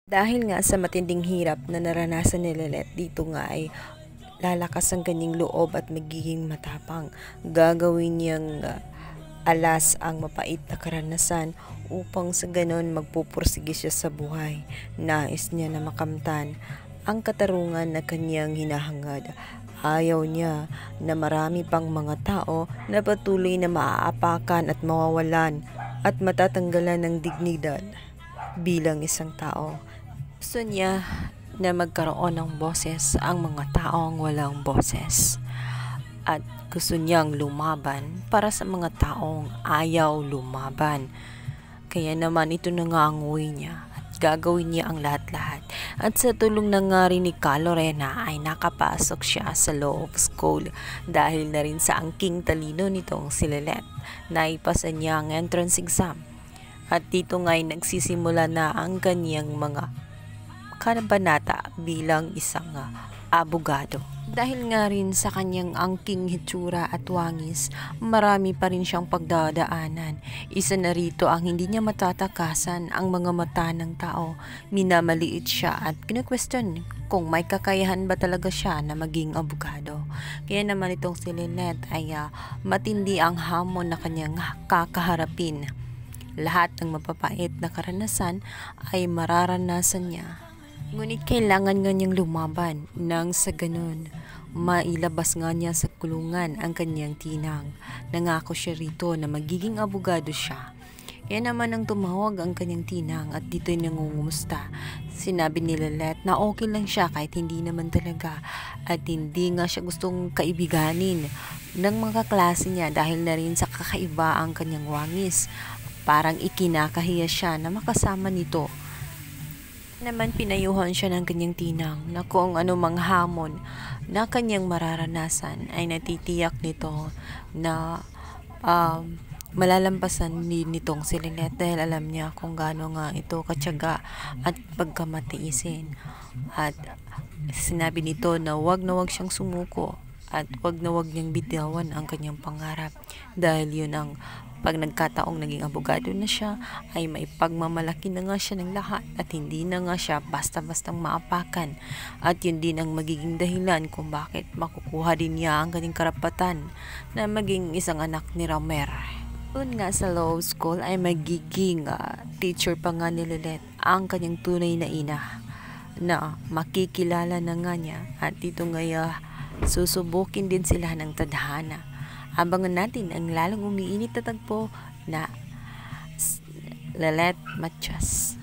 Dahil nga sa matinding hirap na naranasan ni Lelet, dito nga ay lalakas ang kanyang loob at magiging matapang. Gagawin niyang alas ang mapait na karanasan upang sa ganon magpupursige siya sa buhay. Nais niya na makamtan ang katarungan na kanyang hinahangad. Ayaw niya na marami pang mga tao na patuloy na maaapakan at mawawalan at matatanggalan ng dignidad bilang isang tao. Gusto niya na magkaroon ng boses ang mga taong walang boses. At gusto niyang lumaban para sa mga taong ayaw lumaban. Kaya naman ito na nga ang uwi niya at gagawin niya ang lahat-lahat. At sa tulong na nga rin ni Ka Lorena ay nakapasok siya sa law of school dahil na rin sa angking talino nitong si Lelet. Naipasa niya ang entrance exam. At dito nga ay nagsisimula na ang kanyang mga kabanata bilang isang abogado. Dahil nga rin sa kanyang angking hitsura at wangis, marami pa rin siyang pagdadaanan. Isa na rito ang hindi niya matatakasan ang mga mata ng tao. Minamaliit siya at kinu-question kung may kakayahan ba talaga siya na maging abogado. Kaya naman itong si Lynette ay matindi ang hamon na kanyang kakaharapin. Lahat ng mapapait na karanasan ay mararanasan niya. Ngunit kailangan nga niyang lumaban nang sa ganun mailabas nga niya sa kulungan ang kanyang tinang. Nangako siya rito na magiging abogado siya. Kaya naman nang tumawag ang kanyang tinang at dito'y nangungumusta, sinabi ni Lelet na okay lang siya kahit hindi naman talaga at hindi nga siya gustong kaibiganin ng mga klase niya dahil na rin sa kakaiba ang kanyang wangis. Parang ikinakahiya siya na makasama nito. Naman pinayuhan siya ng kanyang tinang na kung anumang hamon na kanyang mararanasan ay natitiyak nito na malalampasan nitong si Lynette dahil alam niya kung gaano nga ito katyaga at pagkamatiisin. At sinabi nito na wag siyang sumuko at wag niyang bitawan ang kanyang pangarap dahil yun ang pag nagkataong naging abogado na siya ay may pagmamalaki na nga siya ng lahat at hindi na nga siya basta-bastang maapakan at yun din ang magiging dahilan kung bakit makukuha din niya ang kanyang karapatan na maging isang anak ni Romer. Doon nga sa law school ay magiging teacher pa nga ni Lelet ang kanyang tunay na ina na makikilala na nga niya at dito nga susubukin din sila ng tadhana. Abangan natin ang lalong umiinit na tagpo na Lelet Matias.